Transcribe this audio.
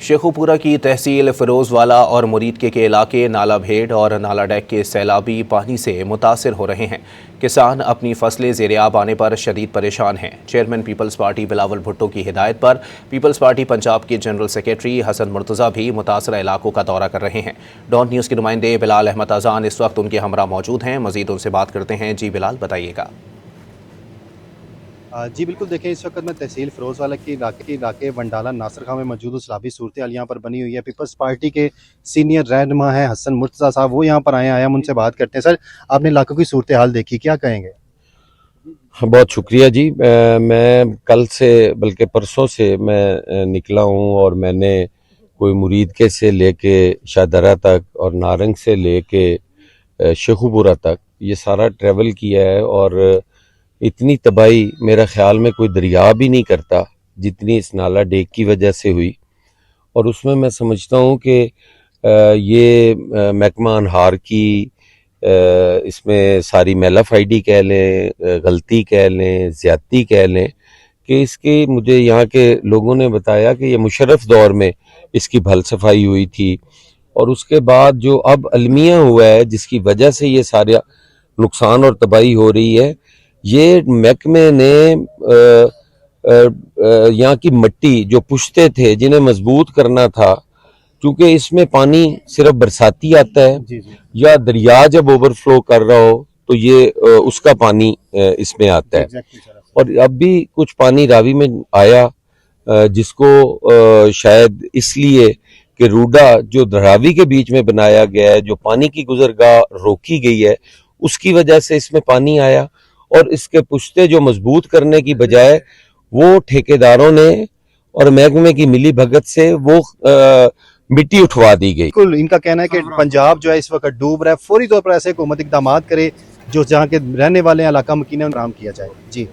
شیخوپورہ کی تحصیل فیروزوالا اور مرید کے علاقے نالا بھیڑ اور نالا ڈیک کے سیلابی پانی سے متاثر ہو رہے ہیں۔ کسان اپنی فصلیں زیر آب آنے پر شدید پریشان ہیں۔ چیئرمین پیپلز پارٹی بلاول بھٹو کی ہدایت پر پیپلز پارٹی پنجاب کے جنرل سیکریٹری حسن مرتضیٰ بھی متاثرہ علاقوں کا دورہ کر رہے ہیں۔ ڈان نیوز کے نمائندے بلال احمد اذان اس وقت ان کے ہمراہ موجود ہیں۔ مزید ان سے بات کرتے ہیں۔ جی بلال، بتائیے گا۔ جی بالکل، دیکھیں اس وقت میں تحصیل فیروزوالا کے علاقے ونڈالہ ناصر خان میں موجود ہوں۔ سیلابی صورتحال یہاں پر بنی ہوئی ہے۔ پیپلز پارٹی کے سینئر رہنما ہیں حسن مرتضیٰ صاحب، وہ یہاں پر آئے ہیں، ہم ان سے بات کرتے ہیں۔ سر، آپ نے علاقوں کی صورتحال دیکھی، کیا کہیں گے؟ بہت شکریہ جی۔ میں کل سے بلکہ پرسوں سے میں نکلا ہوں اور میں نے کوئی مرید کے سے لے کے شاہدرہ تک اور نارنگ سے لے کے شیخوپورہ تک یہ سارا ٹریول کیا ہے، اور اتنی تباہی میرا خیال میں کوئی دریا بھی نہیں کرتا جتنی اس نالا ڈیک کی وجہ سے ہوئی۔ اور اس میں سمجھتا ہوں کہ یہ محکمہ انہار کی اس میں ساری میلا فائڈی کہہ لیں، غلطی کہہ لیں، زیادتی کہہ لیں، کہ اس کی مجھے یہاں کے لوگوں نے بتایا کہ یہ مشرف دور میں اس کی بھل صفائی ہوئی تھی، اور اس کے بعد جو اب المیہ ہوا ہے جس کی وجہ سے یہ سارا نقصان اور تباہی ہو رہی ہے، یہ محکمے نے یہاں کی مٹی جو پشتے تھے جنہیں مضبوط کرنا تھا، کیونکہ اس میں پانی صرف برساتی آتا ہے یا دریا جب اوور فلو کر رہا ہو تو یہ اس کا پانی اس میں آتا ہے، اور اب بھی کچھ پانی راوی میں آیا جس کو شاید اس لیے کہ روڈا جو راوی کے بیچ میں بنایا گیا ہے، جو پانی کی گزرگاہ روکی گئی ہے، اس کی وجہ سے اس میں پانی آیا، اور اس کے پشتے جو مضبوط کرنے کی بجائے وہ ٹھیکیداروں نے اور محکمے کی ملی بھگت سے وہ مٹی اٹھوا دی گئی۔ بالکل، ان کا کہنا ہے کہ پنجاب جو ہے اس وقت ڈوب رہا ہے، فوری طور پر ایسے حکومت اقدامات کرے جو جہاں کے رہنے والے علاقہ مکینہ فراہم کیا جائے۔ جی